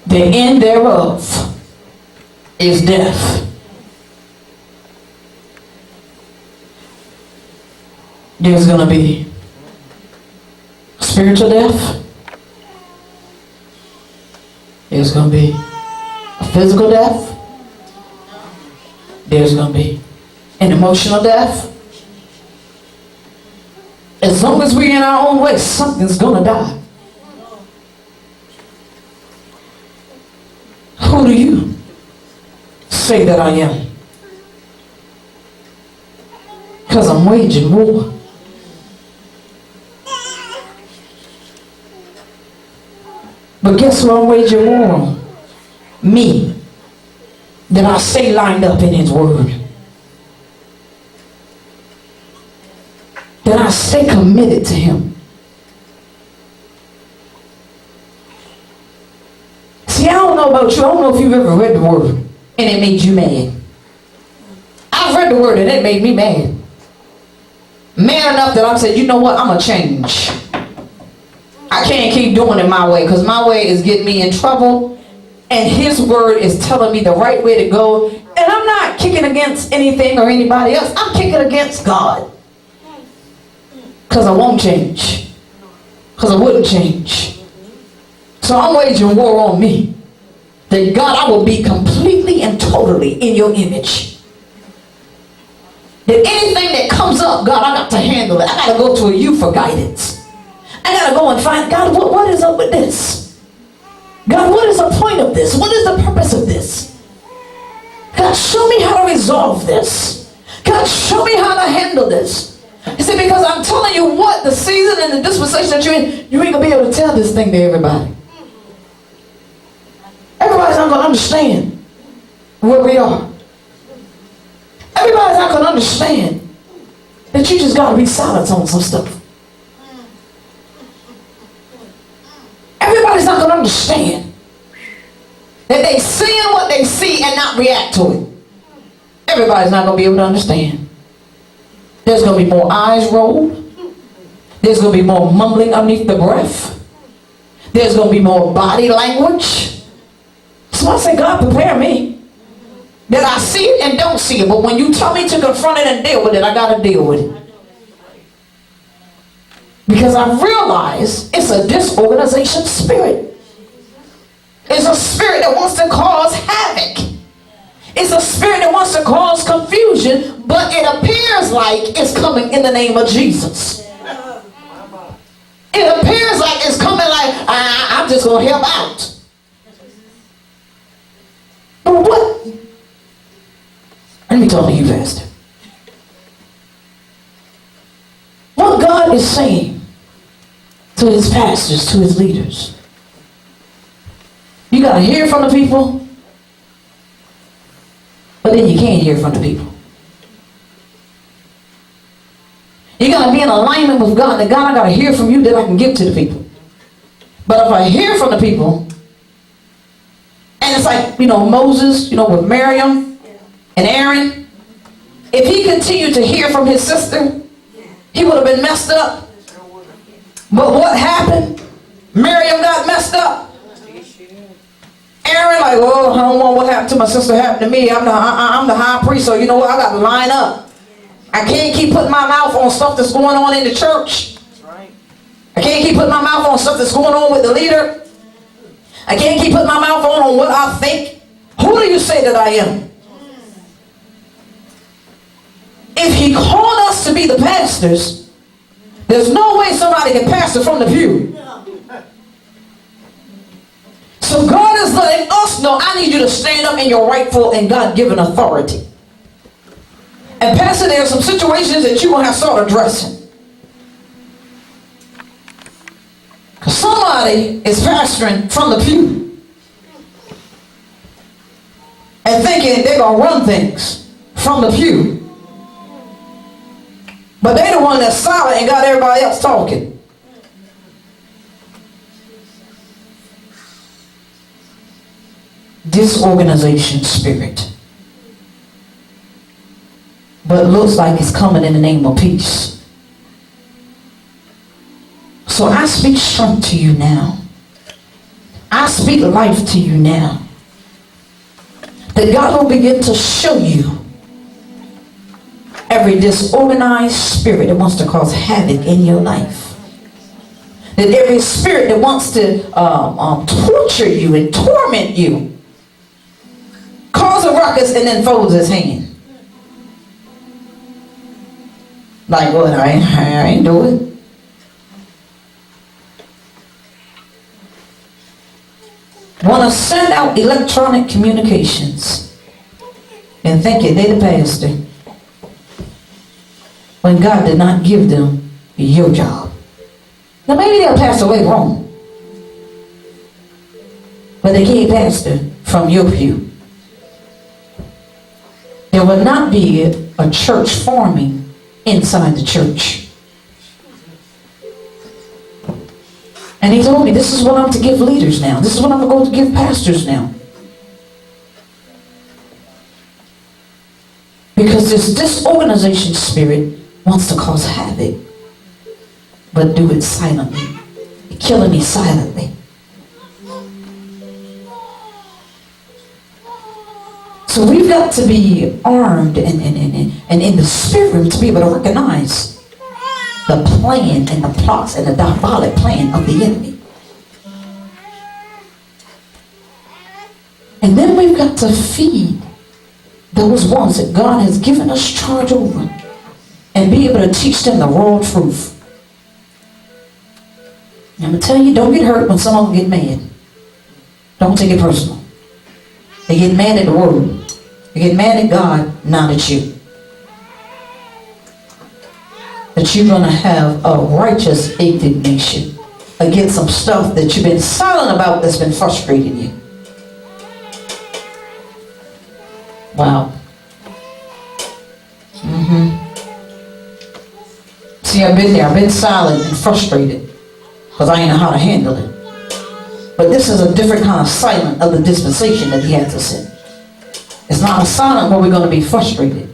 The end thereof is death. There's going to be spiritual death. There's going to be a physical death. There's going to be an emotional death. As long as we're in our own way, something's going to die. Who do you say that I am? Because I'm waging war. But guess what I'm waging war on? Me. That I say lined up in his word. That I stay committed to him. See, I don't know about you. I don't know if you've ever read the word and it made you mad. I've read the word and it made me mad. Mad enough that I said, you know what? I'm going to change. I can't keep doing it my way because my way is getting me in trouble. And his word is telling me the right way to go. And I'm not kicking against anything or anybody else. I'm kicking against God. Because I won't change. Because I wouldn't change. So I'm waging war on me. That God, I will be completely and totally in your image. That anything that comes up, God, I got to handle it. I got to go to you for guidance. I got to go and find, God, what is up with this? God, what is the point of this? What is the purpose of this? God, show me how to resolve this. God, show me how to handle this. You see, because I'm telling you what, the season and the dispensation that you're in, you ain't going to be able to tell this thing to everybody. Everybody's not going to understand where we are. Everybody's not going to understand that you just got to be silent on some stuff. Everybody's not going to understand that they seeing what they see and not react to it. Everybody's not going to be able to understand. There's going to be more eyes rolled. There's going to be more mumbling underneath the breath. There's going to be more body language. So I say, God, prepare me that I see it and don't see it. But when you tell me to confront it and deal with it, I got to deal with it. Because I realize it's a disorganization spirit. It's a spirit that wants to cause havoc. It's a spirit that wants to cause confusion, but it appears like it's coming in the name of Jesus. It appears like it's coming like, I'm just going to help out. But what? Let me talk to you, Pastor. What God is saying to his pastors, to his leaders, you got to hear from the people, but then you can't hear from the people. You got to be in alignment with God. That God, I got to hear from you that I can give to the people. But if I hear from the people, and it's like, Moses, with Miriam and Aaron, if he continued to hear from his sister, he would have been messed up. But what happened? Miriam got messed up. Aaron like, oh, I don't want what happened to my sister happen to me. I'm the high priest, so you know what? I got to line up. I can't keep putting my mouth on stuff that's going on in the church. I can't keep putting my mouth on stuff that's going on with the leader. I can't keep putting my mouth on what I think. Who do you say that I am? If he called us to be the pastors, there's no way somebody can pastor from the pew. So God is letting us know, I need you to stand up in your rightful and God-given authority. And Pastor, there are some situations that you're going to have to start addressing. Because somebody is pastoring from the pew and thinking they're going to run things from the pew. But they're the one that's silent and got everybody else talking. Disorganization spirit. But it looks like it's coming in the name of peace. So I speak strength to you now. I speak life to you now. That God will begin to show you every disorganized spirit that wants to cause havoc in your life. That every spirit that wants to torture you and torment you, cause a ruckus and then folds his hand. Like what? I ain't do it. Want to send out electronic communications and think they the pastor when God did not give them your job. Now maybe they'll pass away wrong, but they can't pastor from your pew. There will not be a church forming inside the church. And he told me, this is what I'm to give leaders now. This is what I'm going to give pastors now. Because this disorganization spirit wants to cause havoc, but do it silently. Killing me silently. So we've got to be armed and in the spirit room to be able to recognize the plan and the plots and the diabolic plan of the enemy. And then we've got to feed those ones that God has given us charge over and be able to teach them the raw truth. I'm going to tell you, don't get hurt when some of them get mad. Don't take it personal. They get mad at the word. They get mad at God, not at you. That you're going to have a righteous indignation against some stuff that you've been silent about that's been frustrating you. Wow. See, I've been there. I've been silent and frustrated because I ain't know how to handle it. But this is a different kind of silent of the dispensation that he has to send. It's not a silent where we're going to be frustrated.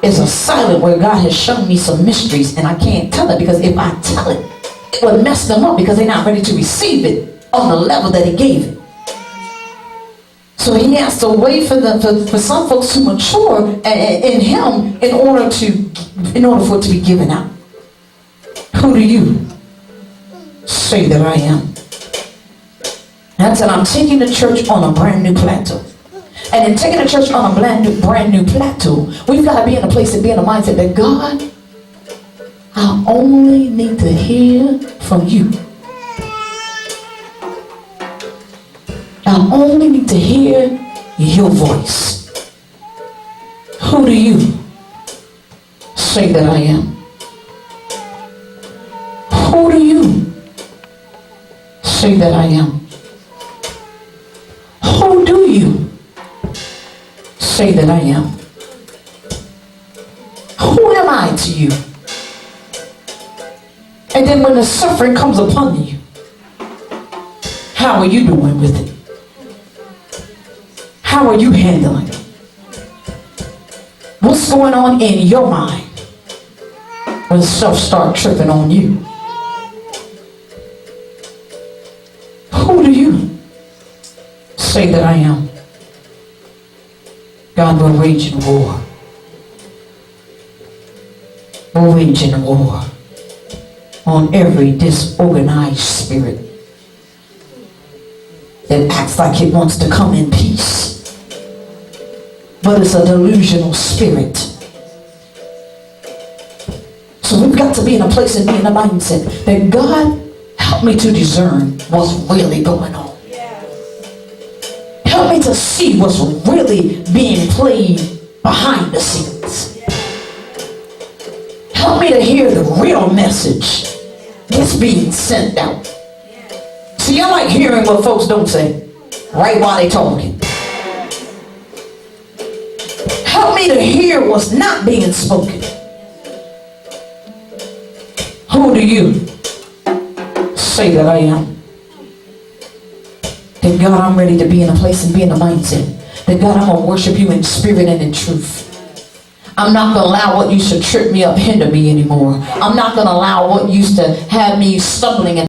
It's a silent where God has shown me some mysteries and I can't tell it, because if I tell it, it would mess them up because they're not ready to receive it on the level that he gave it. So he has to wait for some folks to mature in him in order for it to be given out. Who do you say that I am? That's that I'm taking the church on a brand new plateau. And in taking the church on a brand new plateau, we've got to be in a place and be in a mindset that God, I only need to hear from you. I only need to hear your voice. Who do you say that I am? Who do you say that I am? Who do you say that I am? Who am I to you? And then when the suffering comes upon you, how are you doing with it? How are you handling it? What's going on in your mind when stuff starts tripping on you? Who do you say that I am? God, we're waging war. We're waging war on every disorganized spirit that acts like it wants to come in peace. But it's a delusional spirit. So we've got to be in a place and be in a mindset that God, help me to discern what's really going on. Help me to see what's really being played behind the scenes. Help me to hear the real message that's being sent out. See, I like hearing what folks don't say right while they're talking. Help me to hear what's not being spoken. Who do you say that I am? That God, I'm ready to be in a place and be in a mindset. That God, I'm going to worship you in spirit and in truth. I'm not going to allow what used to trip me up hinder me anymore. I'm not going to allow what used to have me stumbling and